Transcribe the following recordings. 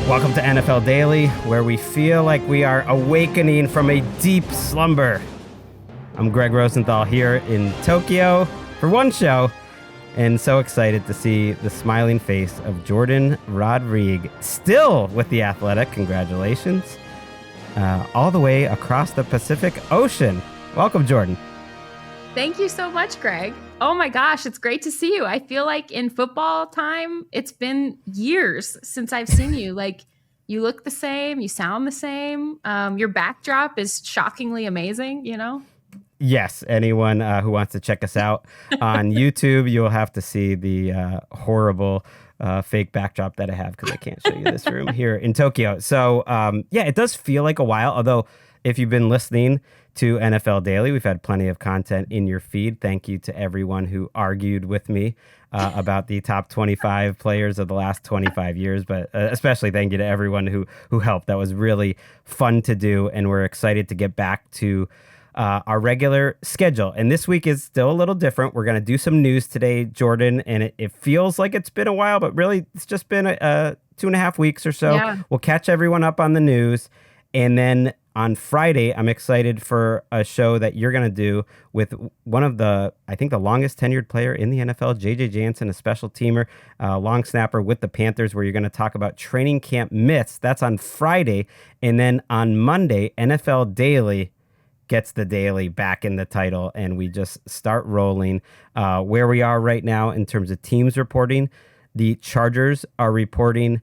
Welcome to NFL Daily, where we feel like we are awakening from a deep slumber. I'm Gregg Rosenthal here in Tokyo for one show, and so excited to see the smiling face of Jourdan Rodrigue, still with the Athletic. Congratulations. All the way across the Pacific Ocean. Welcome, Jourdan. Thank you so much, Greg. Oh my gosh, it's great to see you. I feel like in football time, it's been years since I've seen you. Like, you look the same, you sound the same. Your backdrop is shockingly amazing, you know? Yes, anyone who wants to check us out on YouTube, you'll have to see the horrible fake backdrop that I have because I can't show you this room here in Tokyo. So, yeah, it does feel like a while, although if you've been listening to NFL Daily, we've had plenty of content in your feed. Thank you to everyone who argued with me about the top 25 players of the last 25 years, but especially thank you to everyone who helped. That was really fun to do, and we're excited to get back to our regular schedule. And this week is still a little different. We're going to do some news today, Jourdan, and it feels like it's been a while, but really it's just been 2.5 weeks or so. Yeah. We'll catch everyone up on the news, and then on Friday, I'm excited for a show that you're going to do with one of the longest tenured player in the NFL, J.J. Jansen, a special teamer, long snapper with the Panthers, where you're going to talk about training camp myths. That's on Friday. And then on Monday, NFL Daily gets the daily back in the title, and we just start rolling where we are right now in terms of teams reporting. The Chargers are reporting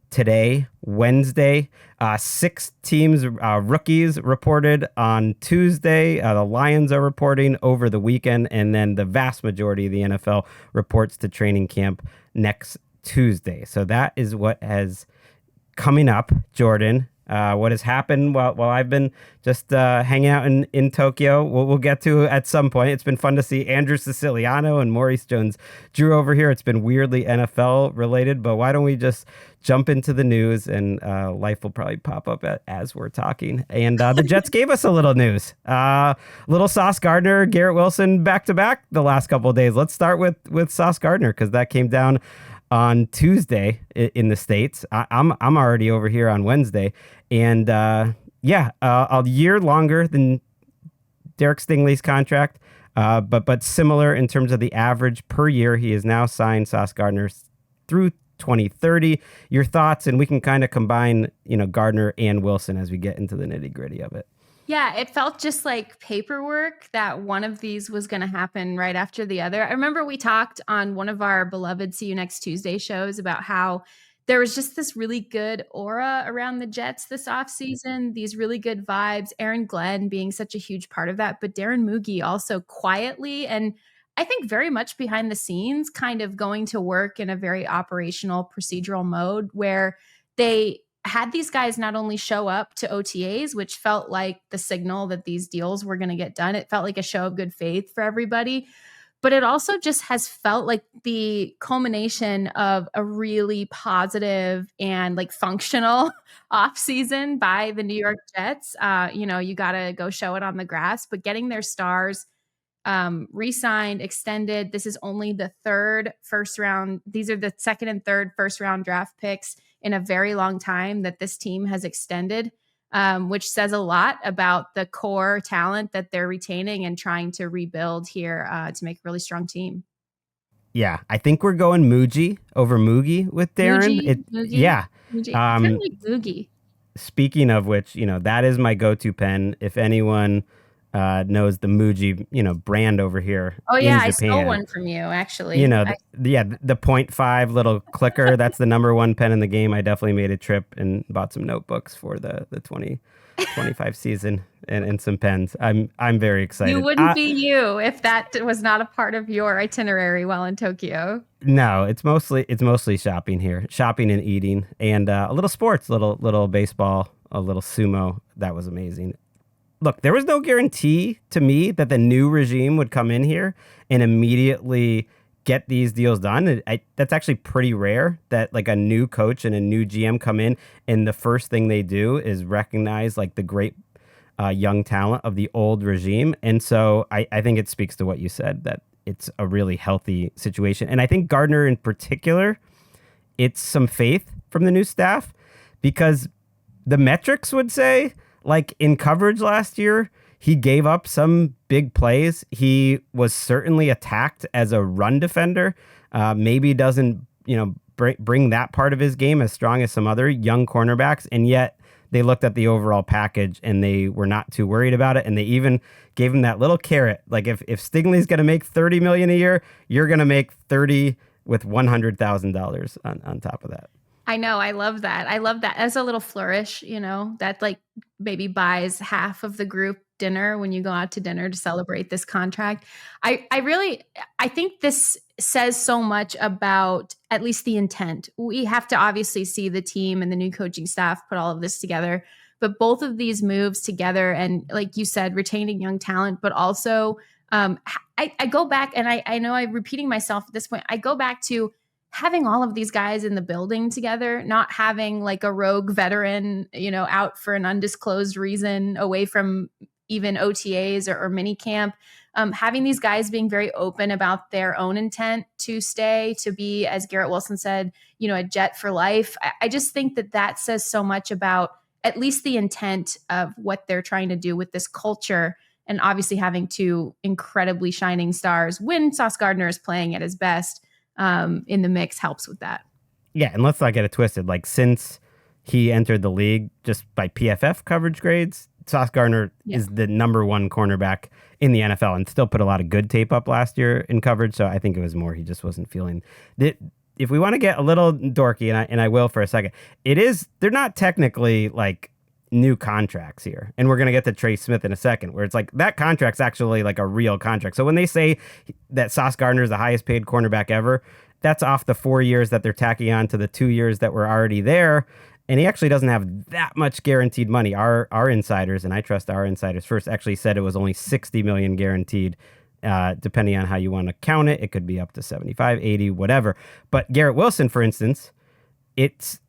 today, Wednesday. 6 teams, rookies reported on Tuesday. The Lions are reporting over the weekend, and then the vast majority of the NFL reports to training camp next Tuesday. So that is what has coming up, Jourdan. What has happened while I've been just hanging out in Tokyo. We'll get to at some point. It's been fun to see Andrew Siciliano and Maurice Jones-Drew over here. It's been weirdly NFL related, but why don't we just jump into the news, and life will probably pop up as we're talking. And the Jets gave us a little news. Little Sauce Gardner, Garrett Wilson back-to-back the last couple of days. Let's start with Sauce Gardner, because that came down on Tuesday in the States. I'm already over here on Wednesday. And a year longer than Derek Stingley's contract, but similar in terms of the average per year. He is now signed, Sauce Gardner, through 2030. Your thoughts, and we can kind of combine, Gardner and Wilson as we get into the nitty gritty of it. Yeah, it felt just like paperwork that one of these was going to happen right after the other. I remember we talked on one of our beloved See You Next Tuesday shows about how there was just this really good aura around the Jets this offseason, these really good vibes, Aaron Glenn being such a huge part of that, but Darren Moogie also quietly, and I think very much behind the scenes, kind of going to work in a very operational procedural mode where they had these guys not only show up to OTAs, which felt like the signal that these deals were going to get done. It felt like a show of good faith for everybody. But it also just has felt like the culmination of a really positive and like functional offseason by the New York Jets. You got to go show it on the grass, but getting their stars re-signed, extended. This is only the third first round. These are the second and third first round draft picks in a very long time that this team has extended, which says a lot about the core talent that they're retaining and trying to rebuild here to make a really strong team. Yeah, I think we're going Moogie over Moogie with Darren. Moogie? Yeah. Moogie. I kind of like Moogie. Speaking of which, that is my go-to pen. If anyone knows the Muji, brand over here. Oh yeah, in Japan. I stole one from you actually. The 0.5 little clicker. That's the number one pen in the game. I definitely made a trip and bought some notebooks for the 2025 season and some pens. I'm very excited. You wouldn't be you if that was not a part of your itinerary while in Tokyo. No, it's mostly shopping here, shopping and eating, and a little sports, little baseball, a little sumo. That was amazing. Look, there was no guarantee to me that the new regime would come in here and immediately get these deals done. That's actually pretty rare that like a new coach and a new GM come in and the first thing they do is recognize like the great young talent of the old regime. And so I think it speaks to what you said, that it's a really healthy situation. And I think Gardner in particular, it's some faith from the new staff, because the metrics would say, like in coverage last year, he gave up some big plays. He was certainly attacked as a run defender. Maybe doesn't, bring that part of his game as strong as some other young cornerbacks. And yet they looked at the overall package and they were not too worried about it. And they even gave him that little carrot. Like if Stingley's going to make $30 million a year, you're going to make 30 with $100,000 on top of that. I know. I love that. I love that as a little flourish, that like maybe buys half of the group dinner when you go out to dinner to celebrate this contract. I think this says so much about at least the intent. We have to obviously see the team and the new coaching staff put all of this together, but both of these moves together and like you said, retaining young talent, but also I go back and I know I'm repeating myself at this point. I go back to having all of these guys in the building together, not having like a rogue veteran, out for an undisclosed reason away from even OTAs or mini camp, having these guys being very open about their own intent to stay, to be, as Garrett Wilson said, a Jet for life. I just think that says so much about at least the intent of what they're trying to do with this culture. And obviously having two incredibly shining stars when Sauce Gardner is playing at his best in the mix helps with that. Yeah, and let's not get it twisted. Like since he entered the league, just by PFF coverage grades, Sauce Gardner is the number one cornerback in the NFL and still put a lot of good tape up last year in coverage. So I think it was more he just wasn't feeling it. If we want to get a little dorky, and I will for a second, they're not technically like new contracts here. And we're going to get to Trey Smith in a second, where it's like that contract's actually like a real contract. So when they say that Sauce Gardner is the highest paid cornerback ever, that's off the 4 years that they're tacking on to the 2 years that were already there. And he actually doesn't have that much guaranteed money. Our insiders, and I trust our insiders first, actually said it was only $60 million guaranteed, depending on how you want to count it. It could be up to 75, 80, whatever. But Garrett Wilson, for instance, it's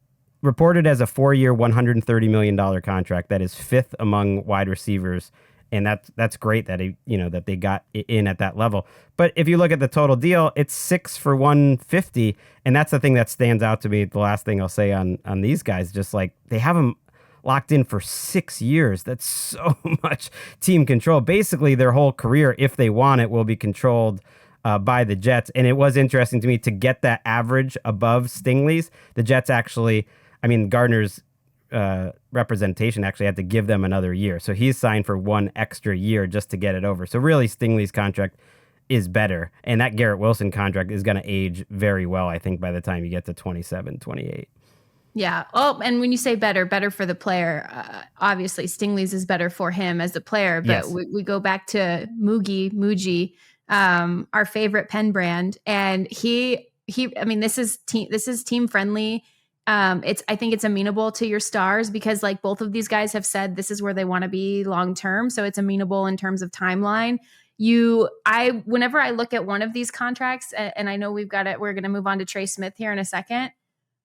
reported as a 4-year, $130 million contract that is fifth among wide receivers. And that's great that that they got in at that level. But if you look at the total deal, it's 6 for 150, and that's the thing that stands out to me. The last thing I'll say on these guys, just like they have them locked in for 6 years. That's so much team control. Basically, their whole career, if they want it, will be controlled by the Jets. And it was interesting to me to get that average above Stingley's. The Jets actually, Gardner's representation actually had to give them another year. So he's signed for 1 extra year just to get it over. So really Stingley's contract is better. And that Garrett Wilson contract is going to age very well, I think, by the time you get to 27, 28. Yeah. Oh, and when you say better for the player, obviously Stingley's is better for him as a player. But yes. we go back to Muji, our favorite pen brand. And this is team friendly. I think it's amenable to your stars because like both of these guys have said, this is where they want to be long-term. So it's amenable in terms of timeline. Whenever I look at one of these contracts, and I know we're going to move on to Trey Smith here in a second,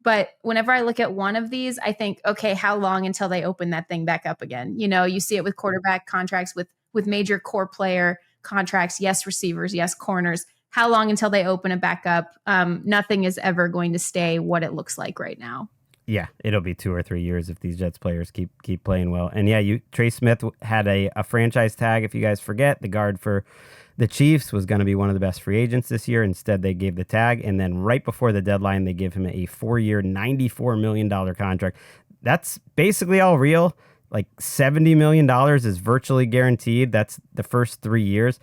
but whenever I look at one of these, I think, okay, how long until they open that thing back up again? You see it with quarterback contracts, with major core player contracts. Yes, receivers. Yes, corners. How long until they open it back up? Nothing is ever going to stay what it looks like right now. Yeah, it'll be 2 or 3 years if these Jets players keep playing well. And yeah, Trey Smith had a franchise tag. If you guys forget, the guard for the Chiefs was going to be one of the best free agents this year. Instead, they gave the tag. And then right before the deadline, they gave him a 4-year, $94 million contract. That's basically all real. Like $70 million is virtually guaranteed. That's the first 3 years.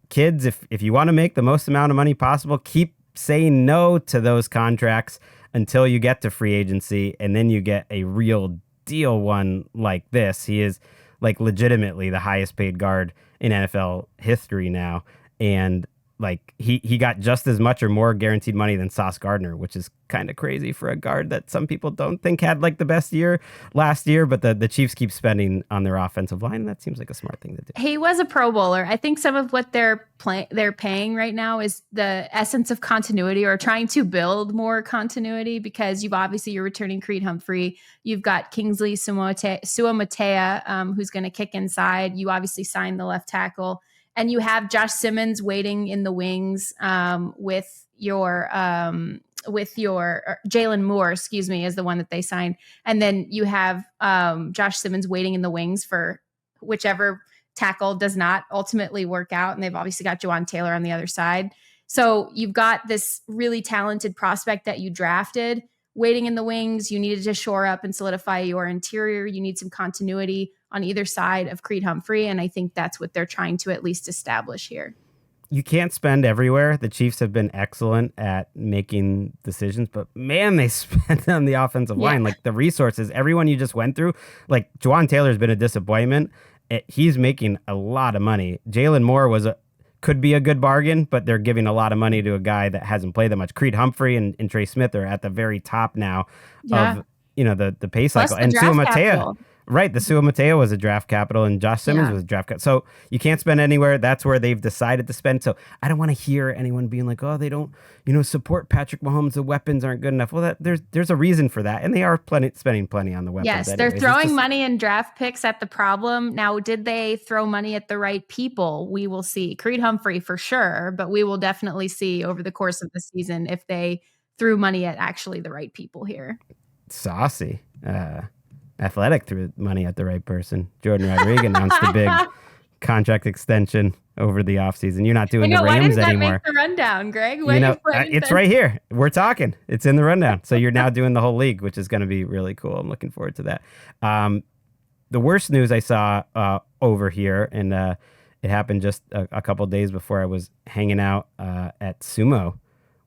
Kids, if you want to make the most amount of money possible, keep saying no to those contracts until you get to free agency, and then you get a real deal one like this. He is like legitimately the highest paid guard in NFL history now, and like he got just as much or more guaranteed money than Sauce Gardner, which is kind of crazy for a guard that some people don't think had like the best year last year. But the Chiefs keep spending on their offensive line, and that seems like a smart thing to do. He was a Pro Bowler. I think some of what they're paying right now is the essence of continuity, or trying to build more continuity, because you're returning Creed Humphrey. You've got Kingsley Suamatea, who's going to kick inside. You obviously signed the left tackle. And you have Josh Simmons waiting in the wings with your with your Jalen Moore, excuse me, is the one that they signed. And then you have Josh Simmons waiting in the wings for whichever tackle does not ultimately work out. And they've obviously got Juwan Taylor on the other side. So you've got this really talented prospect that you drafted waiting in the wings. You needed to shore up and solidify your interior. You need some continuity on either side of Creed Humphrey. And I think that's what they're trying to at least establish here. You can't spend everywhere. The Chiefs have been excellent at making decisions, but man, they spend on the offensive line. Like the resources, everyone you just went through, like Juwan Taylor's been a disappointment. He's making a lot of money. Jalen Moore could be a good bargain, but they're giving a lot of money to a guy that hasn't played that much. Creed Humphrey and Trey Smith are at the very top now of the pay cycle. And Sua Mateo. Right, the Sua Mateo was a draft capital, and Josh Simmons was a draft capital. So you can't spend anywhere. That's where they've decided to spend. So I don't want to hear anyone being like, "Oh, they don't, support Patrick Mahomes. The weapons aren't good enough." Well, there's a reason for that, and they are spending plenty on the weapons. Yes, they're throwing money and draft picks at the problem. Now, did they throw money at the right people? We will see. Creed Humphrey for sure, but we will definitely see over the course of the season if they threw money at actually the right people here. Saucy. Athletic threw money at the right person. Jourdan Rodrigue announced a big contract extension over the offseason. You're not doing the Rams anymore. Make the rundown, Greg? It's right here. We're talking. It's in the rundown. So you're now doing the whole league, which is going to be really cool. I'm looking forward to that. The worst news I saw over here, and it happened just a couple of days before I was hanging out at Sumo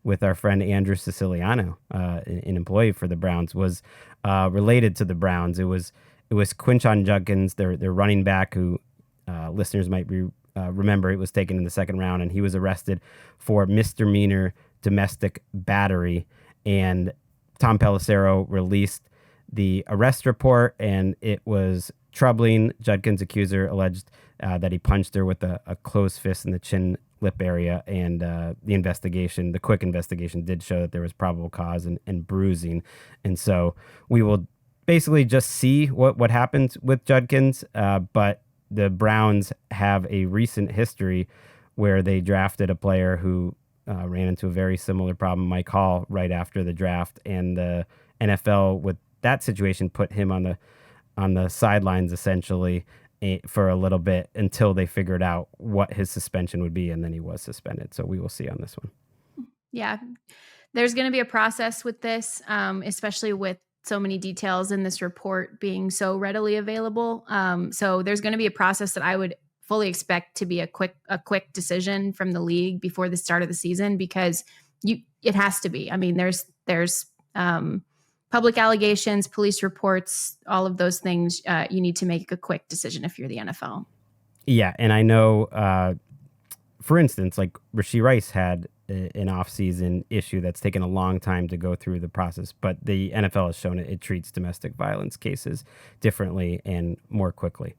with our friend Andrew Siciliano, an employee for the Browns, was related to the Browns. It was Quinshon Judkins, their running back, who listeners might remember. It was taken in the second round, and he was arrested for misdemeanor domestic battery. And Tom Pelissero released the arrest report, and it was troubling. Judkins' accuser alleged that he punched her with a closed fist in the chin lip area, and the quick investigation did show that there was probable cause and bruising. And so we will basically just see what happens with Judkins, but the Browns have a recent history where they drafted a player who ran into a very similar problem, Mike Hall, right after the draft, and the NFL with that situation put him on the sidelines essentially for a little bit until they figured out what his suspension would be, and then he was suspended. So we will see on this one. Yeah, there's going to be a process with this, especially with so many details in this report being so readily available. So there's going to be a process that I would fully expect to be a quick decision from the league before the start of the season, because it has to be. I mean, there's public allegations, police reports, all of those things. You need to make a quick decision if you're the NFL. Yeah, and I know, for instance, like Rashee Rice had an off-season issue that's taken a long time to go through the process, but the NFL has shown it treats domestic violence cases differently and more quickly.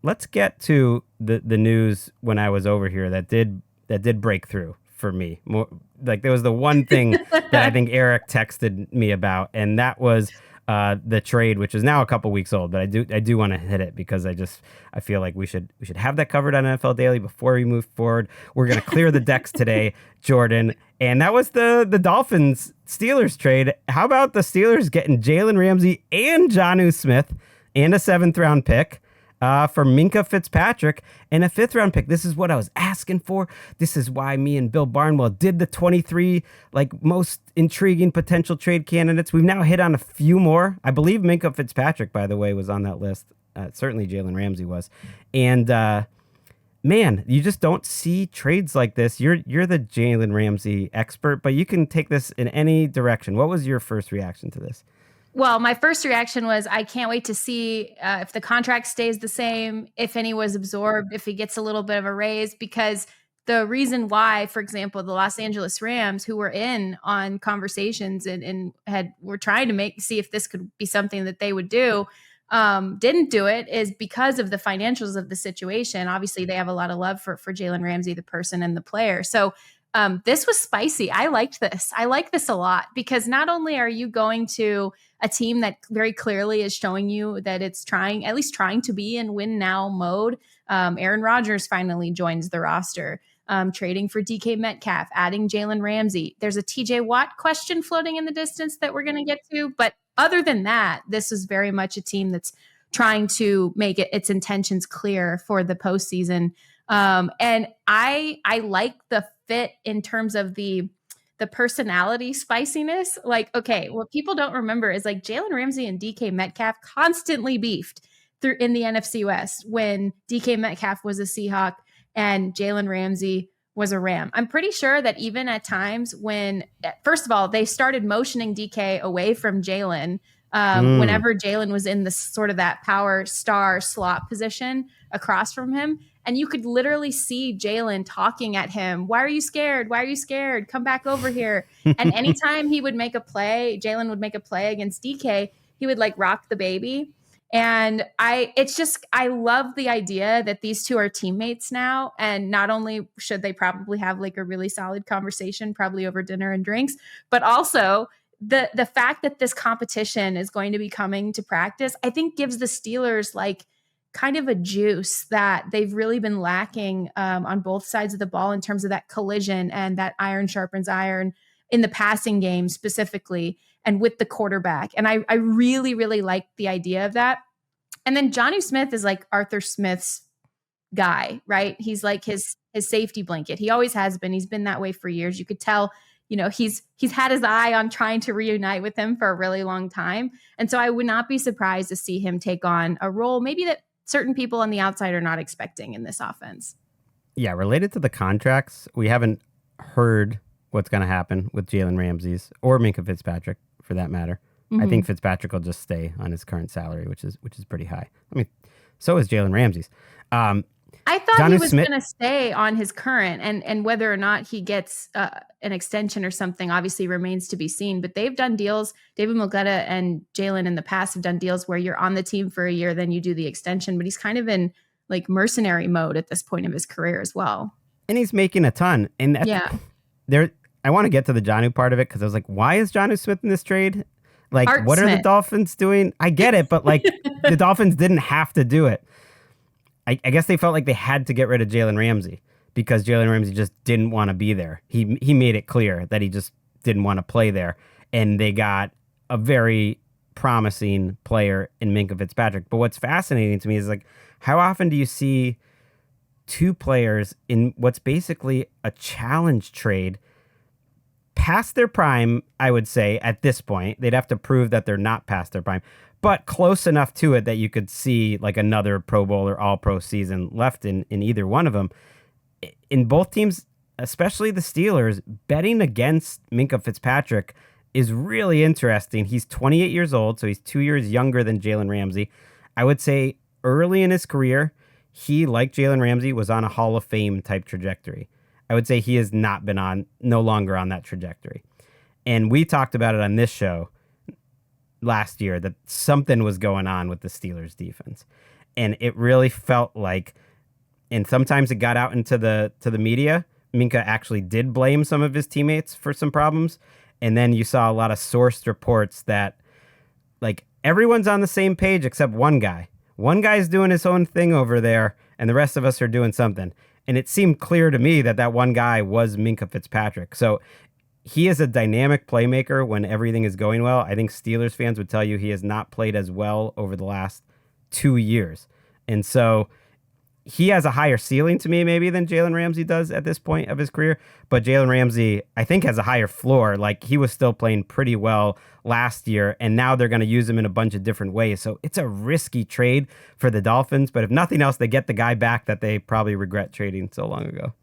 Let's get to the news when I was over here that did break through for me. More like there was the one thing that I think Eric texted me about, and that was the trade, which is now a couple weeks old, but I do want to hit it because I feel like we should have that covered on NFL Daily before we move forward. We're going to clear the decks today, Jourdan, and that was the Dolphins Steelers trade. How about the Steelers getting Jalen Ramsey and Jonnu Smith and a 7th round pick for Minkah Fitzpatrick and a 5th round pick? This is what I was asking for. This is why me and Bill Barnwell did the 23 most intriguing potential trade candidates. We've now hit on a few more. I believe Minkah Fitzpatrick, by the way, was on that list. Certainly Jalen Ramsey was. And man, you just don't see trades like this. You're the Jalen Ramsey expert, but you can take this in any direction. What was your first reaction to this? Well, my first reaction was I can't wait to see if the contract stays the same, if any was absorbed, if he gets a little bit of a raise, because the reason why, for example, the Los Angeles Rams, who were in on conversations and were trying to see if this could be something that they would do, didn't do it, is because of the financials of the situation. Obviously, they have a lot of love for Jalen Ramsey, the person and the player. So this was spicy. I liked this. I like this a lot, because not only are you going to a team that very clearly is showing you that it's at least trying to be in win now mode. Aaron Rodgers finally joins the roster. trading for DK Metcalf, adding Jalen Ramsey. There's a TJ Watt question floating in the distance that we're going to get to. But other than that, this is very much a team that's trying to make its intentions clear for the postseason. And I like the fit in terms of the personality spiciness. Like, okay, what people don't remember is like Jalen Ramsey and DK Metcalf constantly beefed through in the NFC West when DK Metcalf was a Seahawk and Jalen Ramsey was a Ram. I'm pretty sure that even at times when, first of all, they started motioning DK away from Jalen whenever Jalen was in the sort of that power star slot position across from him. And you could literally see Jalen talking at him. Why are you scared? Why are you scared? Come back over here. And anytime he would make a play, Jalen would make a play against DK, he would like rock the baby. And I love the idea that these two are teammates now. And not only should they probably have like a really solid conversation, probably over dinner and drinks, but also the fact that this competition is going to be coming to practice, I think gives the Steelers like kind of a juice that they've really been lacking on both sides of the ball in terms of that collision and that iron sharpens iron in the passing game specifically and with the quarterback. And I really, really like the idea of that. And then Jonnu Smith is like Arthur Smith's guy, right? He's like his safety blanket. He always has been. He's been that way for years. You could tell, you know, he's had his eye on trying to reunite with him for a really long time. And so I would not be surprised to see him take on a role maybe that certain people on the outside are not expecting in this offense. Yeah, related to the contracts, we haven't heard what's going to happen with Jalen Ramsey's or Minkah Fitzpatrick, for that matter. Mm-hmm. I think Fitzpatrick will just stay on his current salary, which is pretty high. I mean, so is Jalen Ramsey's. I thought he was going to stay on his current, and whether or not he gets an extension or something obviously remains to be seen. But they've done deals. David Mulgeta and Jalen in the past have done deals where you're on the team for a year, then you do the extension. But he's kind of in like mercenary mode at this point of his career as well. And he's making a ton. And I want to get to the Jonnu part of it because I was like, why is Jonnu Smith in this trade? Like, Art what Smith. Are the Dolphins doing? I get it, but like the Dolphins didn't have to do it. I guess they felt like they had to get rid of Jalen Ramsey because Jalen Ramsey just didn't want to be there. He made it clear that he just didn't want to play there. And they got a very promising player in Minkah Fitzpatrick. But what's fascinating to me is like, how often do you see two players in what's basically a challenge trade past their prime? I would say at this point, they'd have to prove that they're not past their prime, but close enough to it that you could see like another Pro Bowl or All-Pro season left in either one of them. In both teams, especially the Steelers, betting against Minkah Fitzpatrick is really interesting. He's 28 years old, so he's 2 years younger than Jalen Ramsey. I would say early in his career, he, like Jalen Ramsey, was on a Hall of Fame type trajectory. I would say he has not been no longer on that trajectory. And we talked about it on this show last year that something was going on with the Steelers defense. And it really felt like, and sometimes it got out into the media, Minkah actually did blame some of his teammates for some problems. And then you saw a lot of sourced reports that like everyone's on the same page except one guy. One guy's doing his own thing over there and the rest of us are doing something. And it seemed clear to me that one guy was Minkah Fitzpatrick. So he is a dynamic playmaker when everything is going well. I think Steelers fans would tell you he has not played as well over the last 2 years. And so he has a higher ceiling to me maybe than Jalen Ramsey does at this point of his career. But Jalen Ramsey, I think, has a higher floor. Like, he was still playing pretty well last year, and now they're going to use him in a bunch of different ways. So it's a risky trade for the Dolphins. But if nothing else, they get the guy back that they probably regret trading so long ago.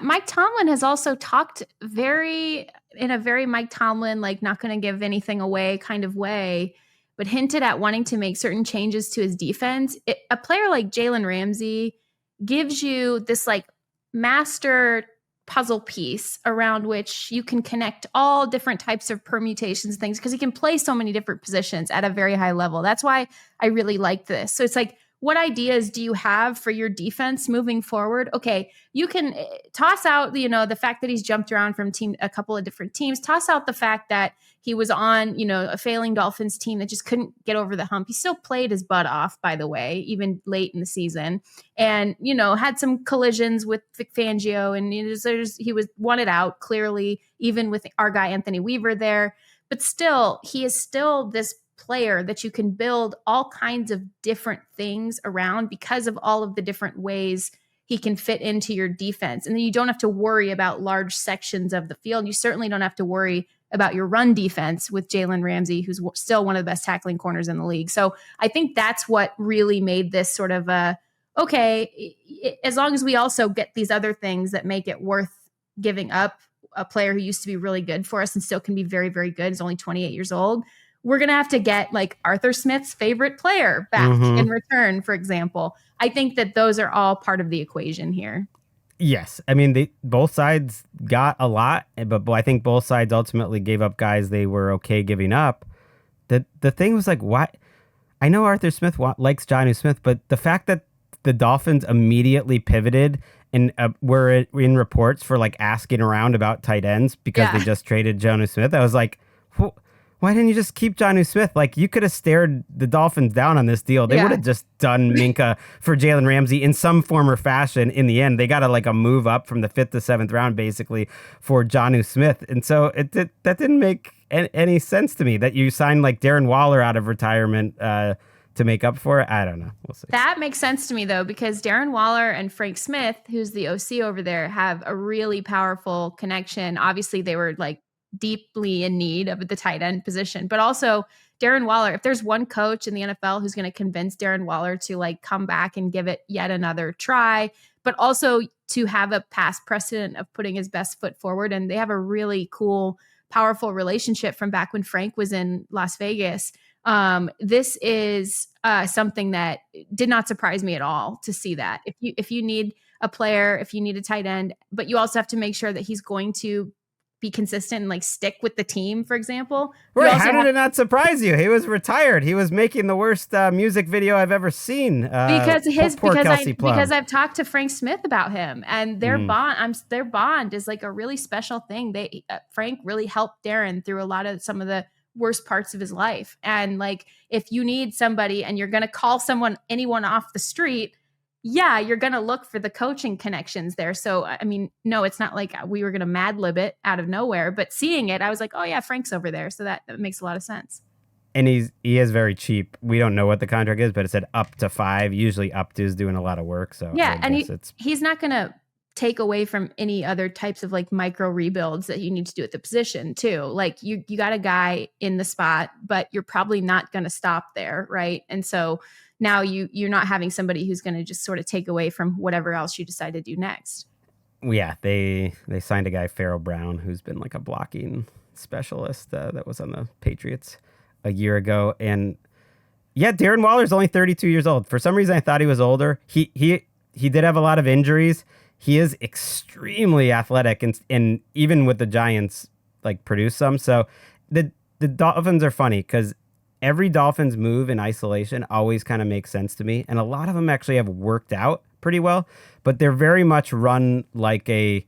Mike Tomlin has also talked in a very Mike Tomlin, like not going to give anything away kind of way, but hinted at wanting to make certain changes to his defense. A player like Jalen Ramsey gives you this like master puzzle piece around which you can connect all different types of permutations, things, because he can play so many different positions at a very high level. That's why I really like this. So it's like, what ideas do you have for your defense moving forward? Okay, you can toss out, the fact that he's jumped around from a couple of different teams. Toss out the fact that he was on, a failing Dolphins team that just couldn't get over the hump. He still played his butt off, by the way, even late in the season, and had some collisions with Vic Fangio, and he was wanted out clearly, even with our guy Anthony Weaver there. But still, he is still this player that you can build all kinds of different things around because of all of the different ways he can fit into your defense. And then you don't have to worry about large sections of the field. You certainly don't have to worry about your run defense with Jalen Ramsey, who's still one of the best tackling corners in the league. So I think that's what really made this sort of as long as we also get these other things that make it worth giving up a player who used to be really good for us and still can be very, very good, is only 28 years old. We're going to have to get like Arthur Smith's favorite player back in return, for example. I think that those are all part of the equation here. Yes. I mean, both sides got a lot, but I think both sides ultimately gave up guys they were okay giving up. The thing was like, why? I know Arthur Smith likes Jonnu Smith, but the fact that the Dolphins immediately pivoted and were in reports for like asking around about tight ends because they just traded Jonnu Smith, I was like, why didn't you just keep Jonnu Smith? Like, you could have stared the Dolphins down on this deal. They would have just done Minkah for Jalen Ramsey in some form or fashion. In the end, they got a move up from the 5th to 7th round, basically, for Jonnu Smith. And so that didn't make any sense to me, that you signed like Darren Waller out of retirement to make up for it. I don't know. We'll see. That makes sense to me, though, because Darren Waller and Frank Smith, who's the OC over there, have a really powerful connection. Obviously, they were like deeply in need of the tight end position, but also Darren Waller, if there's one coach in the NFL who's going to convince Darren Waller to like come back and give it yet another try, but also to have a past precedent of putting his best foot forward. And they have a really cool, powerful relationship from back when Frank was in Las Vegas. This is something that did not surprise me at all to see that. If you need a player, if you need a tight end, but you also have to make sure that he's going to be consistent and like stick with the team, for example. Right. How did it not surprise you? He was retired. He was making the worst music video I've ever seen. Because I've talked to Frank Smith about him, and their bond is like a really special thing. Frank really helped Darren through some of the worst parts of his life. And like, if you need somebody and you're going to call anyone off the street, you're going to look for the coaching connections there. So, I mean, no, it's not like we were going to Mad Lib it out of nowhere, but seeing it, I was like, oh yeah, Frank's over there. So that makes a lot of sense. And he is very cheap. We don't know what the contract is, but it said up to 5. Usually up to is doing a lot of work. So yeah, and he's not going to take away from any other types of like micro rebuilds that you need to do at the position too. Like you got a guy in the spot, but you're probably not going to stop there. Right. And so now you're not having somebody who's going to just sort of take away from whatever else you decide to do next. Yeah. They signed a guy, Farrell Brown, who's been like a blocking specialist that was on the Patriots a year ago. And yeah, Darren Waller's only 32 years old. For some reason, I thought he was older. He did have a lot of injuries. He is extremely athletic, and even with the Giants, like, produced some. So the Dolphins are funny because every Dolphins move in isolation always kind of makes sense to me, and a lot of them actually have worked out pretty well. But they're very much run like a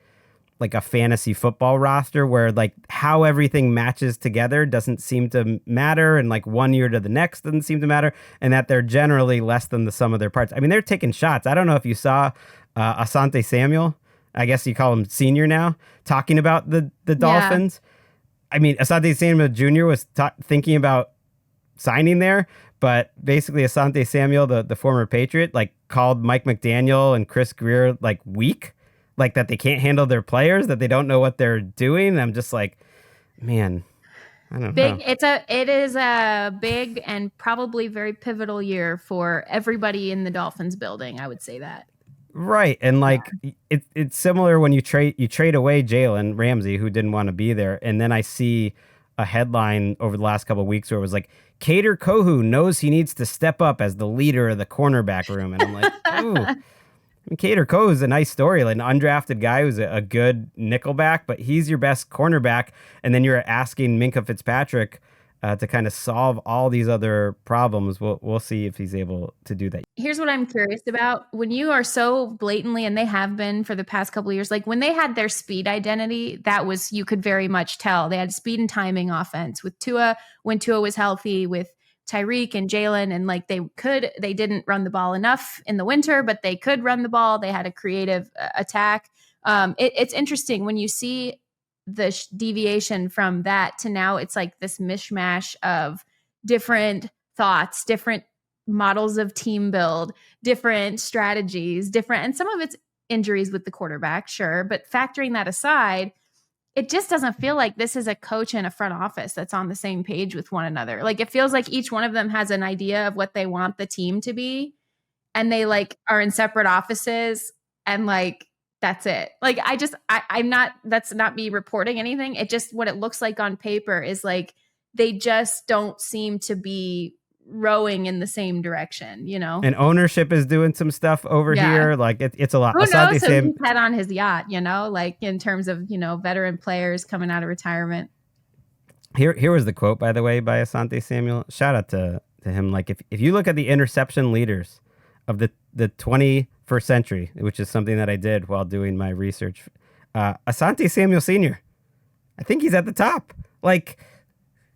fantasy football roster where like how everything matches together doesn't seem to matter, and like one year to the next doesn't seem to matter, and that they're generally less than the sum of their parts. I mean, they're taking shots. I don't know if you saw Asante Samuel, I guess you call him senior now, talking about the Dolphins. Yeah. I mean, Asante Samuel Jr. was thinking about signing there, but basically Asante Samuel, the former Patriot, like called Mike McDaniel and Chris Greer like weak, like that they can't handle their players, that they don't know what they're doing. And I'm just like, man, I don't know. It is a big and probably very pivotal year for everybody in the Dolphins building. I would say that. Right. And like, it's similar when you trade away Jalen Ramsey, who didn't want to be there. And then I see a headline over the last couple of weeks where it was like, Kader Kohu knows he needs to step up as the leader of the cornerback room. And I'm like, ooh. I mean, Kader Kohu is a nice story, like an undrafted guy who's a good nickelback, but he's your best cornerback. And then you're asking Minkah Fitzpatrick to kind of solve all these other problems. We'll see if he's able to do that. Here's what I'm curious about. When you are so blatantly, and they have been for the past couple of years, like when they had their speed identity, that was, you could very much tell. They had speed and timing offense with Tua when Tua was healthy, with Tyreek and Jalen, and like they didn't run the ball enough in the winter, but they could run the ball. They had a creative attack. It's interesting when you see the deviation from that to now. It's like this mishmash of different thoughts, different models of team build, different strategies, and some of it's injuries with the quarterback, sure, but factoring that aside, it just doesn't feel like this is a coach and a front office that's on the same page with one another. Like it feels like each one of them has an idea of what they want the team to be, and they like are in separate offices, and like that's it. Like I'm not, that's not me reporting anything. It just, what it looks like on paper is like they just don't seem to be rowing in the same direction, you know? And ownership is doing some stuff over here. Like it's a lot. Who knows who he's had on his yacht, you know, like in terms of, you know, veteran players coming out of retirement. Here was the quote, by the way, by Asante Samuel. Shout out to him. Like if you look at the interception leaders of the 21st century, which is something that I did while doing my research, Asante Samuel Sr., I think he's at the top. Like,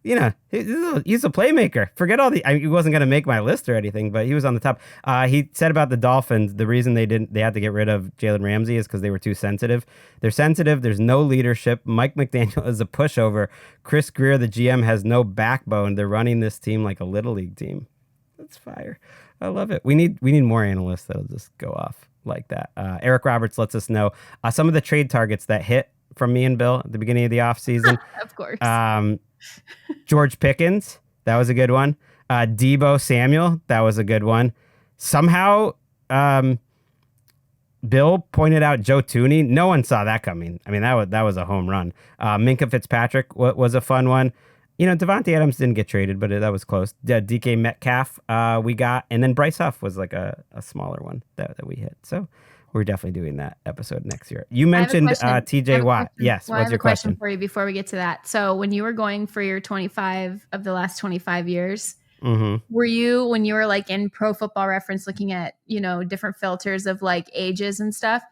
you know, he's a playmaker. Forget all he wasn't going to make my list or anything, but he was on the top. He said about the Dolphins, the reason they had to get rid of Jalen Ramsey is because they were too sensitive. They're sensitive. There's no leadership. Mike McDaniel is a pushover. Chris Greer, the GM, has no backbone. They're running this team like a little league team. That's fire. I love it. We need more analysts that'll just go off like that. Eric Roberts lets us know some of the trade targets that hit from me and Bill at the beginning of the offseason. Of course. George Pickens, that was a good one. Deebo Samuel, that was a good one. Somehow, Bill pointed out Joe Thuney. No one saw that coming. I mean, that was a home run. Minkah Fitzpatrick was a fun one. You know, Devontae Adams didn't get traded, but that was close. DK Metcalf we got, and then Bryce Huff was like a smaller one that we hit. So we're definitely doing that episode next year. You mentioned TJ Watt. Yes. Well, what's your question for you before we get to that? So when you were going for your 25 of the last 25 years, were you, when you were like in Pro Football Reference looking at, you know, different filters of like ages and stuff,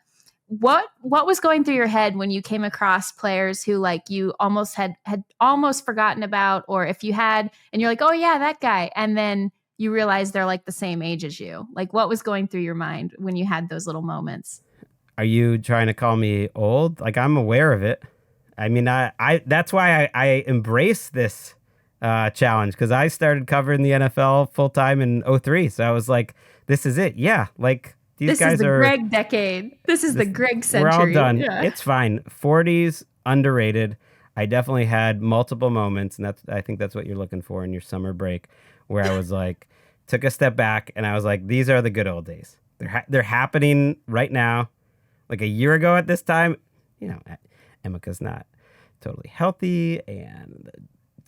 what was going through your head when you came across players who like you almost had almost forgotten about, or if you had, and you're like, oh yeah, that guy, and then you realize they're like the same age as you? Like what was going through your mind when you had those little moments? Are you trying to call me old? Like I'm aware of it. I mean, I that's why I embrace this challenge, because I started covering the NFL full time in 2003. So I was like, this is it. Yeah. Like these guys are. This is the Gregg decade. This is the Gregg century. We're all done. Yeah. It's fine. 40s underrated. I definitely had multiple moments, and I think that's what you're looking for in your summer break, where I was like, took a step back and I was like, these are the good old days. They're happening right now. Like a year ago at this time, you know, Emika's not totally healthy, and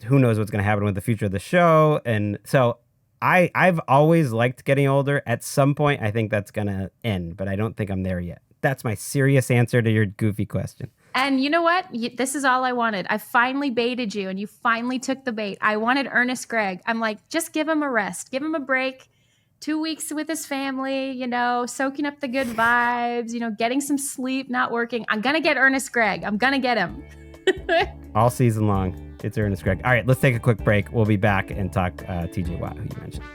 who knows what's going to happen with the future of the show. And so I've always liked getting older. At some point, I think that's going to end, but I don't think I'm there yet. That's my serious answer to your goofy question. And you know what? This is all I wanted. I finally baited you, and you finally took the bait. I wanted Ernest Gregg. I'm like, just give him a rest. Give him a break. 2 weeks with his family, you know, soaking up the good vibes, you know, getting some sleep, not working. I'm going to get Ernest Gregg. I'm going to get him. All season long, it's Ernest Gregg. All right, let's take a quick break. We'll be back and talk TJ Watt, who you mentioned.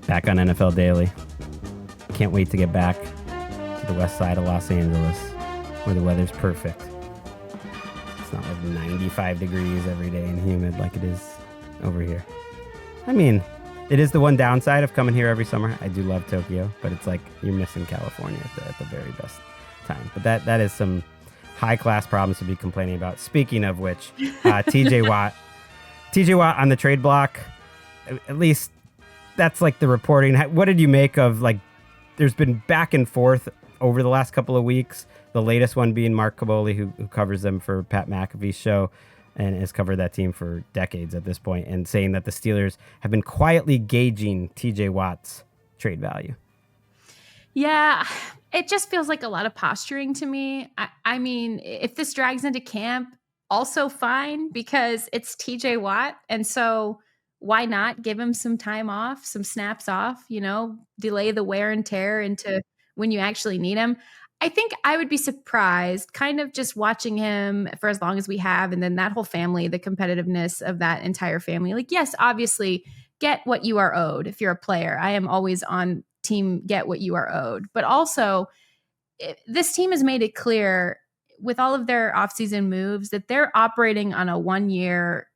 Back on NFL Daily. Can't wait to get back to the west side of Los Angeles, where the weather's perfect. It's not like 95 degrees every day and humid like it is over here. I mean, it is the one downside of coming here every summer. I do love Tokyo, but it's like you're missing California at the very best time. But that is some high-class problems to be complaining about. Speaking of which, TJ Watt on the trade block, at least that's like the reporting. What did you make of, like, there's been back and forth over the last couple of weeks. The latest one being Mark Caboli, who covers them for Pat McAfee's show and has covered that team for decades at this point, and saying that the Steelers have been quietly gauging TJ Watt's trade value. Yeah, it just feels like a lot of posturing to me. I mean, if this drags into camp, also fine, because it's TJ Watt. And so why not give him some time off, some snaps off, delay the wear and tear into when you actually need him. I think I would be surprised kind of just watching him for as long as we have. And then that whole family, the competitiveness of that entire family. Like, yes, obviously get what you are owed if you're a player. I am always on team get what you are owed. But also, this team has made it clear with all of their offseason moves that they're operating on a 1-year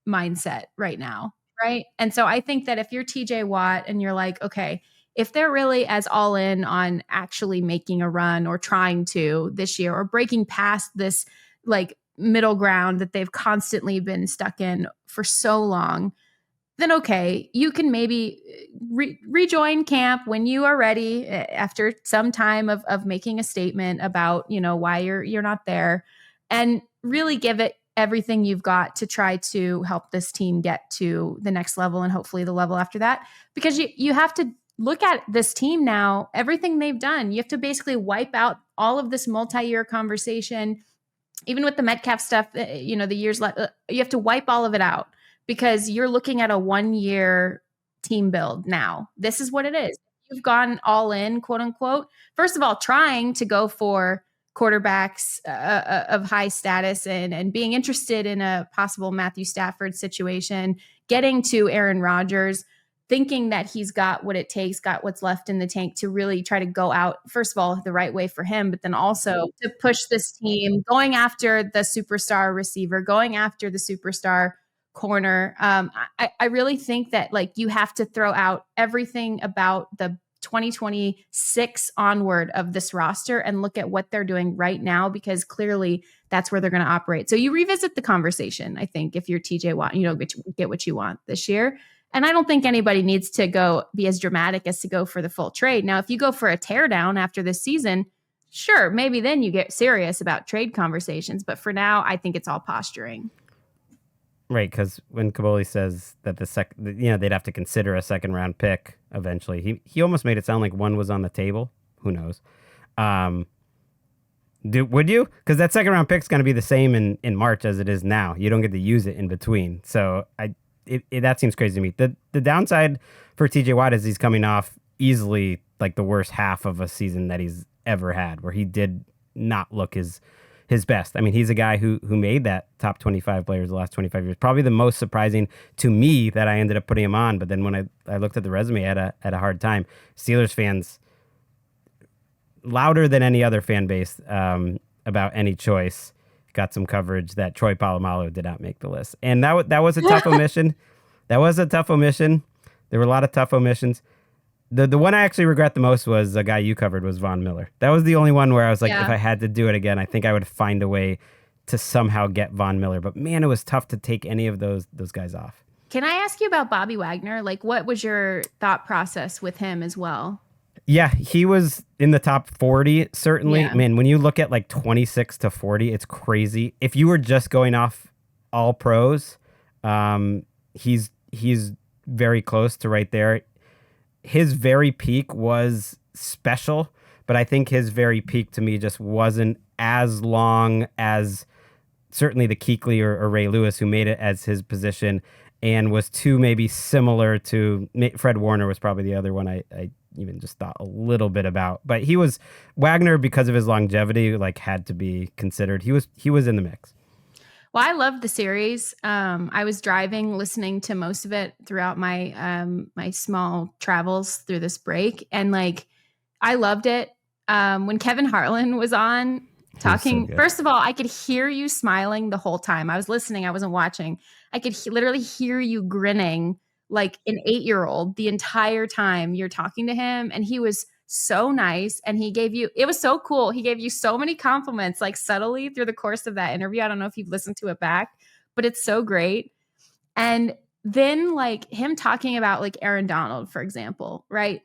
mindset right now, right? And so I think that if you're TJ Watt and you're like, okay, if they're really as all in on actually making a run or trying to this year or breaking past this like middle ground that they've constantly been stuck in for so long, then okay, you can maybe rejoin camp when you are ready after some time of making a statement about, why you're not there, and really give it everything you've got to try to help this team get to the next level and hopefully the level after that. Because you have to look at this team now, everything they've done. You have to basically wipe out all of this multi-year conversation, even with the Metcalf stuff, the years left, you have to wipe all of it out. Because you're looking at a 1-year team build now. This is what it is. You've gone all in, quote unquote. First of all, trying to go for quarterbacks of high status and being interested in a possible Matthew Stafford situation, getting to Aaron Rodgers, thinking that he's got what it takes, got what's left in the tank to really try to go out, first of all, the right way for him, but then also to push this team, going after the superstar receiver, going after the superstar corner. I really think that you have to throw out everything about the 2026 onward of this roster and look at what they're doing right now, because clearly that's where they're going to operate. So you revisit the conversation, I think, if you're TJ Watt, you don't get what you want this year. And I don't think anybody needs to go be as dramatic as to go for the full trade. Now, if you go for a teardown after this season, sure, maybe then you get serious about trade conversations. But for now, I think it's all posturing. Right, because when Caboli says that they'd have to consider a second round pick eventually, he almost made it sound like one was on the table. Who knows? Would you? Because that second round pick is going to be the same in March as it is now. You don't get to use it in between. So that seems crazy to me. The downside for TJ Watt is he's coming off easily like the worst half of a season that he's ever had, where he did not look his best. I mean, he's a guy who made that top 25 players the last 25 years. Probably the most surprising to me that I ended up putting him on. But then when I looked at the resume, I had a hard time. Steelers fans, louder than any other fan base about any choice, got some coverage that Troy Polamalu did not make the list. And that was a tough omission. That was a tough omission. There were a lot of tough omissions. The one I actually regret the most was a guy you covered was Von Miller. That was the only one where I was like, If I had to do it again, I think I would find a way to somehow get Von Miller. But man, it was tough to take any of those guys off. Can I ask you about Bobby Wagner? What was your thought process with him as well? Yeah, he was in the top 40, certainly. Yeah. Man, when you look at 26 to 40, it's crazy. If you were just going off all pros, he's very close to right there. His very peak was special, but I think his very peak to me just wasn't as long as certainly the Kuechly or Ray Lewis, who made it as his position, and was too maybe similar to Fred Warner was probably the other one I even just thought a little bit about. But Wagner, because of his longevity, had to be considered. He was in the mix. Well, I loved the series. I was driving, listening to most of it throughout my my small travels through this break, and I loved it. When Kevin Harlan was on talking, so first of all, I could hear you smiling the whole time. I was listening, I wasn't watching. I could literally hear you grinning like an 8-year-old the entire time you're talking to him, and he was so nice, and it was so cool. He gave you so many compliments, subtly through the course of that interview. I don't know if you've listened to it back, but it's so great. And then him talking about Aaron Donald, for example, right?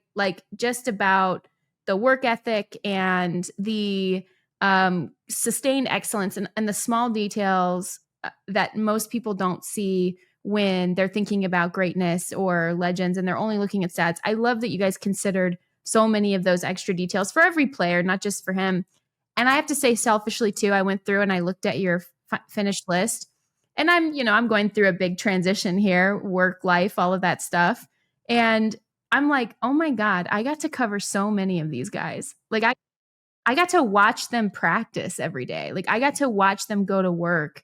Just about the work ethic and the sustained excellence and the small details that most people don't see when they're thinking about greatness or legends and they're only looking at stats. I love that you guys considered so many of those extra details for every player, not just for him. And I have to say, selfishly too, I went through and I looked at your finished list, and I'm going through a big transition here, work, life, all of that stuff. And I'm like, oh my God, I got to cover so many of these guys. Like I got to watch them practice every day. Like I got to watch them go to work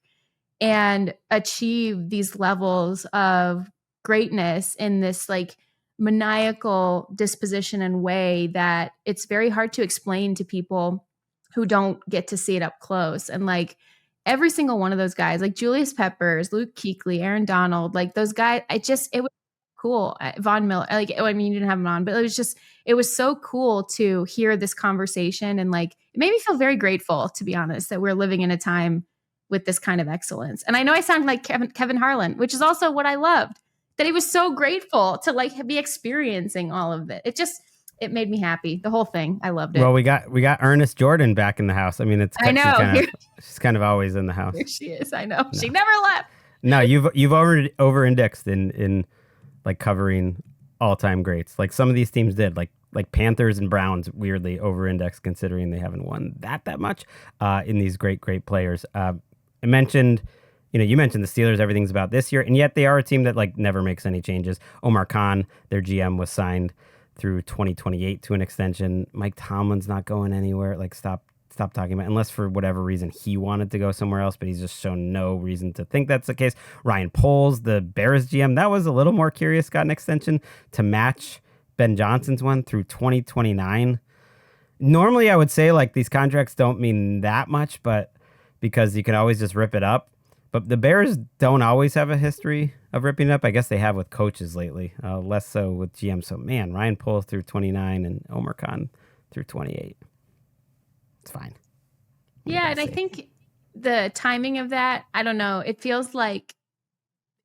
and achieve these levels of greatness in this like maniacal disposition and way that it's very hard to explain to people who don't get to see it up close. And like every single one of those guys, like Julius Peppers, Luke Kuechly, Aaron Donald, like those guys, it was cool. Von Miller, like, I mean, you didn't have him on, but it was so cool to hear this conversation. And like, it made me feel very grateful, to be honest, that we're living in a time with this kind of excellence. And I know I sound like Kevin Harlan, which is also what I loved, that he was so grateful to like be experiencing all of it. It made me happy. The whole thing. I loved it. Well, we got Ernest Jourdan back in the house. I mean, I know. She's kind of always in the house. Here she is. I know. No. She never left. No, you've over indexed in like covering all-time greats. Like some of these teams did, like Panthers and Browns weirdly over-indexed considering they haven't won that much in these great players. I mentioned, you mentioned the Steelers, everything's about this year, and yet they are a team that like never makes any changes. Omar Khan, their GM, was signed through 2028 to an extension. Mike Tomlin's not going anywhere. Like stop talking about, unless for whatever reason he wanted to go somewhere else, but he's just shown no reason to think that's the case. Ryan Poles, the Bears GM, that was a little more curious, got an extension to match Ben Johnson's one through 2029. Normally I would say like these contracts don't mean that much, but because you can always just rip it up. But the Bears don't always have a history of ripping it up. I guess they have with coaches lately, less so with GM. So man, Ryan Poles through 29 and Omar Khan through 28. It's fine. Yeah, and I think the timing of that, I don't know. It feels like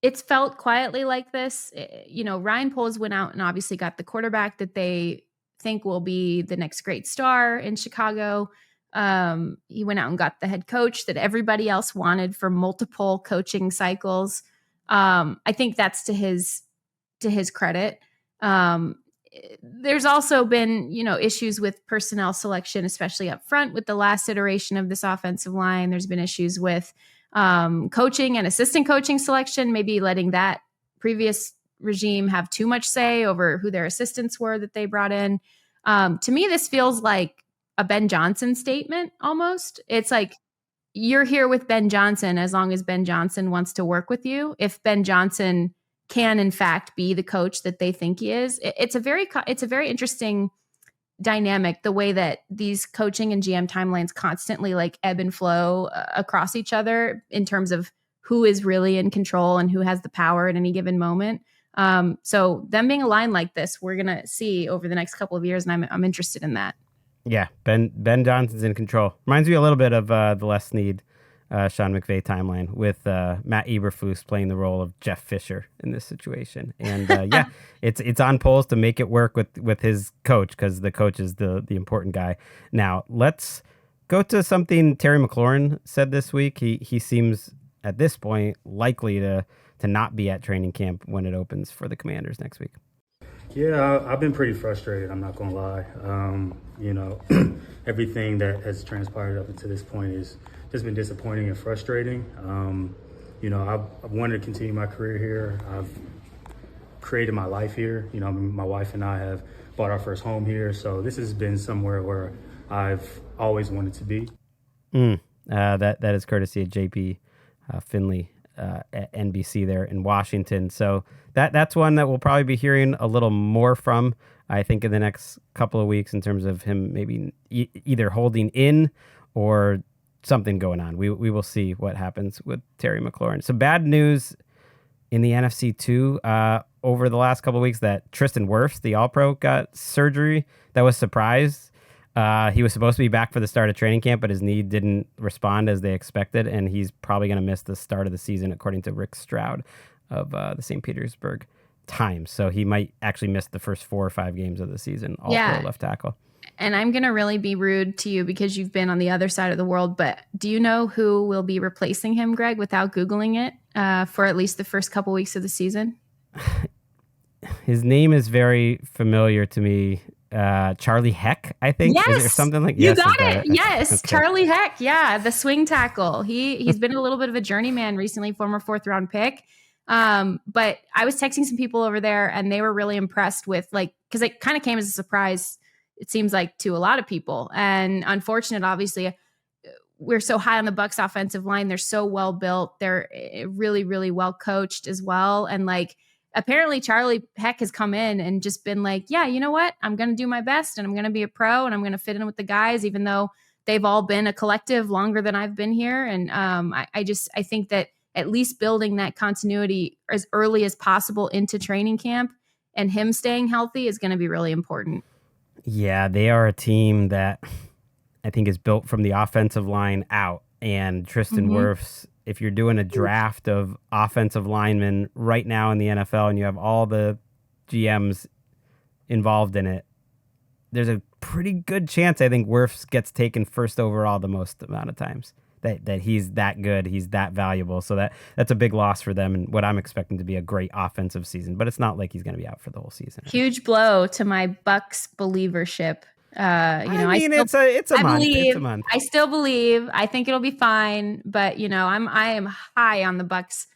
it's felt quietly like this. Ryan Poles went out and obviously got the quarterback that they think will be the next great star in Chicago. He went out and got the head coach that everybody else wanted for multiple coaching cycles. I think that's to his credit. There's also been, issues with personnel selection, especially up front with the last iteration of this offensive line. There's been issues with coaching and assistant coaching selection, maybe letting that previous regime have too much say over who their assistants were that they brought in. To me, this feels like a Ben Johnson statement almost. It's like, you're here with Ben Johnson as long as Ben Johnson wants to work with you. If Ben Johnson can in fact be the coach that they think he is, it's a very interesting dynamic, the way that these coaching and GM timelines constantly like ebb and flow across each other in terms of who is really in control and who has the power at any given moment. So them being aligned like this, we're going to see over the next couple of years. And I'm interested in that. Yeah, Ben Johnson's in control. Reminds me a little bit of the Les Snead, Sean McVay timeline with Matt Eberflus playing the role of Jeff Fisher in this situation. And yeah, it's on Poles to make it work with his coach, because the coach is the important guy. Now let's go to something Terry McLaurin said this week. He seems at this point likely to not be at training camp when it opens for the Commanders next week. Yeah, I've been pretty frustrated, I'm not going to lie. Everything that has transpired up until this point has just been disappointing and frustrating. I've wanted to continue my career here. I've created my life here. My wife and I have bought our first home here. So this has been somewhere where I've always wanted to be. That is courtesy of JP Finley at NBC there in Washington. So that's one that we'll probably be hearing a little more from, I think, in the next couple of weeks in terms of him maybe either holding in or something going on. We will see what happens with Terry McLaurin. So bad news in the NFC too, over the last couple of weeks, that Tristan Wirfs, the All-Pro, got surgery. That was a surprise. He was supposed to be back for the start of training camp, but his knee didn't respond as they expected, and he's probably going to miss the start of the season, according to Rick Stroud of the St. Petersburg Times. So he might actually miss the first 4 or 5 games of the season, all pro left tackle. And I'm going to really be rude to you because you've been on the other side of the world, but do you know who will be replacing him, Gregg, without Googling it for at least the first couple weeks of the season? His name is very familiar to me. Charlie Heck, I think. Yes, Is it something like you yes, got that it. Okay. Yes, Okay. Charlie Heck. Yeah, the swing tackle. He's been a little bit of a journeyman recently, former 4th round pick. But I was texting some people over there, and they were really impressed with because it kind of came as a surprise. It seems like to a lot of people, and unfortunate, obviously. We're so high on the Bucs offensive line. They're so well built. They're really, really well coached as well. And apparently Charlie Heck has come in and just been like, yeah, you know what? I'm going to do my best and I'm going to be a pro and I'm going to fit in with the guys, even though they've all been a collective longer than I've been here. And I think that at least building that continuity as early as possible into training camp and him staying healthy is going to be really important. Yeah, they are a team that I think is built from the offensive line out. And Tristan Wirfs, if you're doing a draft of offensive linemen right now in the NFL and you have all the GMs involved in it, there's a pretty good chance I think Wirfs gets taken first overall the most amount of times. That he's that good, he's that valuable. So that's a big loss for them and what I'm expecting to be a great offensive season. But it's not like he's going to be out for the whole season. Huge blow to my Bucs believership. It's a month. I still believe. I think it'll be fine. But I am high on the Bucs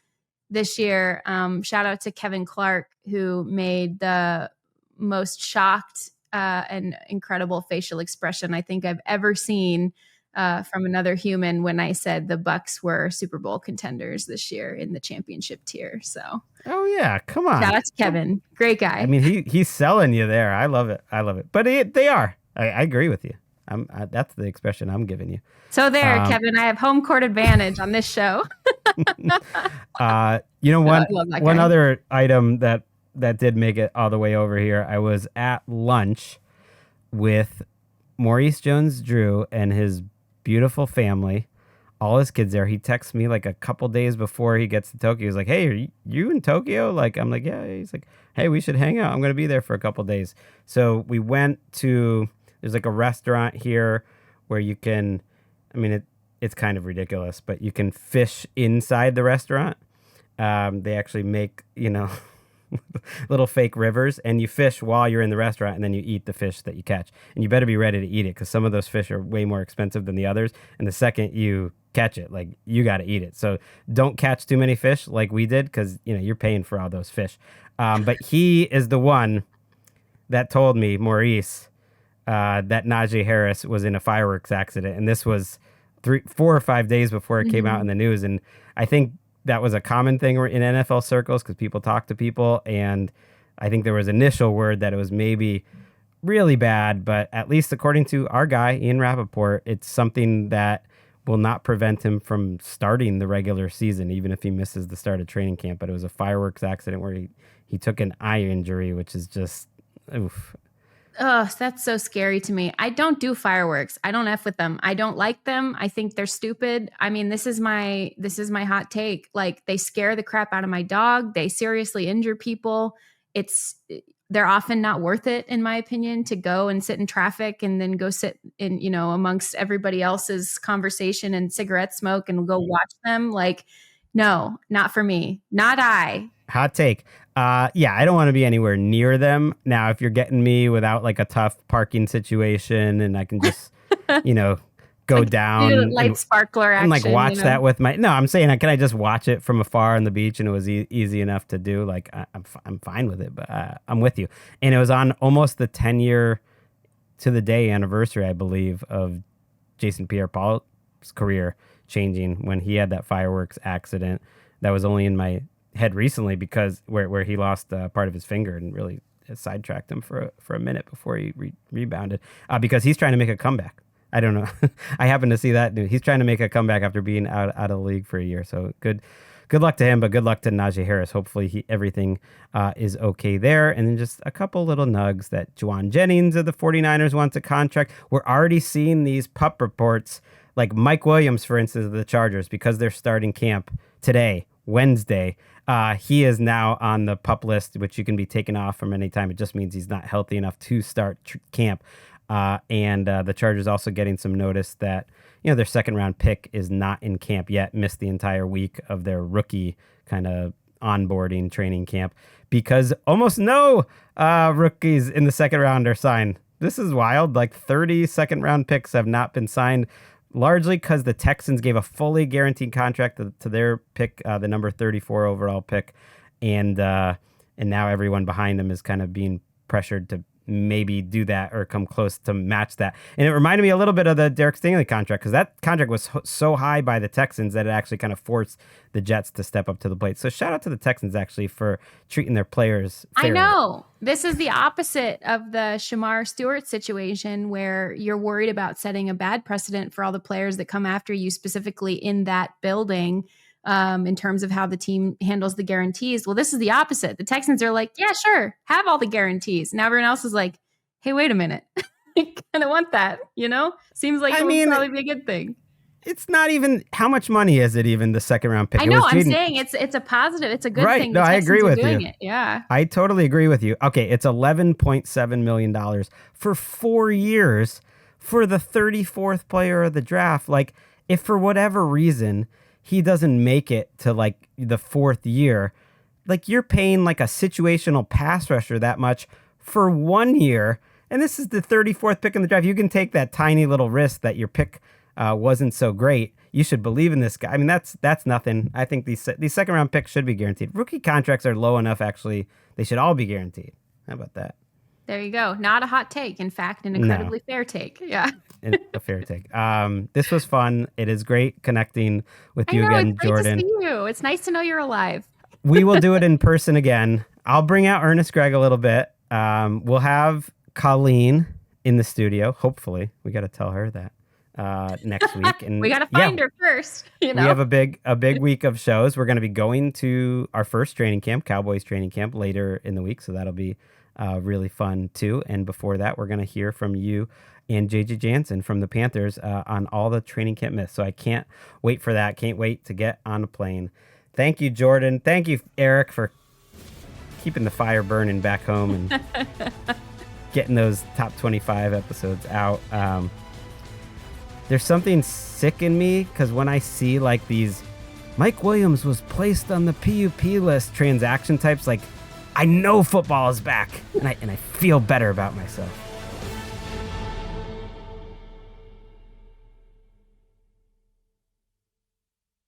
this year. Shout out to Kevin Clark, who made the most shocked and incredible facial expression I think I've ever seen from another human when I said the Bucs were Super Bowl contenders this year in the championship tier. So, oh yeah, come on! Shout out to Kevin, great guy. I mean, he's selling you there. I love it. But they are. I agree with you. That's the expression I'm giving you. So there, Kevin, I have home court advantage on this show. One other item that did make it all the way over here. I was at lunch with Maurice Jones-Drew and his beautiful family, all his kids there. He texts me like a couple days before he gets to Tokyo. He's like, hey, are you in Tokyo? I'm like, yeah. He's like, hey, we should hang out. I'm going to be there for a couple days. So we went to, there's like a restaurant here where you can, it's kind of ridiculous, but you can fish inside the restaurant. They actually make, little fake rivers, and you fish while you're in the restaurant, and then you eat the fish that you catch. And you better be ready to eat it because some of those fish are way more expensive than the others. And the second you catch it, you got to eat it. So don't catch too many fish like we did because, you're paying for all those fish. But he is the one that told me, Maurice, that Najee Harris was in a fireworks accident. And this was 4 or 5 days before it came out in the news. And I think that was a common thing in NFL circles because people talk to people. And I think there was initial word that it was maybe really bad. But at least according to our guy, Ian Rappaport, it's something that will not prevent him from starting the regular season, even if he misses the start of training camp. But it was a fireworks accident where he took an eye injury, which is just, oof. Oh, that's so scary to me. I don't do fireworks. I don't F with them. I don't like them. I think they're stupid. This is my hot take. They scare the crap out of my dog. They seriously injure people. They're often not worth it, in my opinion, to go and sit in traffic and then go sit in, amongst everybody else's conversation and cigarette smoke and go watch them. No, not for me. Not I. Hot take. I don't want to be anywhere near them. Now, if you're getting me without a tough parking situation and I can just, go down light sparkler action, and watch that with my, no, I'm saying, can I just watch it from afar on the beach and it was easy enough to do? I'm fine with it, but I'm with you. And it was on almost the 10-year to the day anniversary, I believe, of Jason Pierre-Paul's career changing when he had that fireworks accident that was only in my head recently because where he lost part of his finger and really sidetracked him for a minute before he rebounded because he's trying to make a comeback. I don't know. I happen to see that he's trying to make a comeback after being out of the league for a year. So good luck to him, but good luck to Najee Harris. Hopefully everything is okay there. And then just a couple little nugs that Juwan Jennings of the 49ers wants a contract. We're already seeing these pup reports like Mike Williams, for instance, of the Chargers, because they're starting camp today, Wednesday. He is now on the pup list, which you can be taken off from any time. It just means he's not healthy enough to start camp. And the Chargers also getting some notice that, their second round pick is not in camp yet, missed the entire week of their rookie kind of onboarding training camp because almost no rookies in the second round are signed. This is wild. Like 30 second round picks have not been signed, largely because the Texans gave a fully guaranteed contract to their pick, the number 34 overall pick. And now everyone behind them is kind of being pressured to maybe do that or come close to match that. And it reminded me a little bit of the Derek Stingley contract because that contract was so high by the Texans that it actually kind of forced the Jets to step up to the plate. So shout out to the Texans actually for treating their players fairly. I know. This is the opposite of the Shamar Stewart situation where you're worried about setting a bad precedent for all the players that come after you specifically in that building. In terms of how the team handles the guarantees. Well, this is the opposite. The Texans are like, yeah, sure, have all the guarantees. Now everyone else is like, hey, wait a minute. I kind of want that, Seems like it would probably be a good thing. It's not even, how much money is it even, the second round pick? I know, I'm saying it's a positive, it's a good thing. No, I agree with you. Yeah. I totally agree with you. Okay, it's $11.7 million for 4 years for the 34th player of the draft. Like, if for whatever reason he doesn't make it to like the 4th year, like you're paying like a situational pass rusher that much for 1 year. And this is the 34th pick in the draft. You can take that tiny little risk that your pick wasn't so great. You should believe in this guy. I mean, that's nothing. I think these second round picks should be guaranteed. Rookie contracts are low enough. Actually, they should all be guaranteed. How about that? There you go. Not a hot take. In fact, an incredibly fair take. Yeah. A fair take. This was fun. It is great connecting with you again, it's great Jourdan. To see you. It's nice to know you're alive. We will do it in person again. I'll bring out Ernest Gregg a little bit. We'll have Colleen in the studio. Hopefully, we got to tell her that next week. And we got to find her first. We have a big week of shows. We're going to be going to our first training camp, Cowboys training camp, later in the week. So that'll be really fun too. And before that, we're going to hear from you and JJ Jansen from the Panthers on all the training camp myths. So I can't wait for that. Can't wait to get on a plane. Thank you, Jourdan. Thank you, Eric, for keeping the fire burning back home and getting those top 25 episodes out. There's something sick in me because when I see like these Mike Williams was placed on the PUP list transaction types, like I know football is back and I feel better about myself.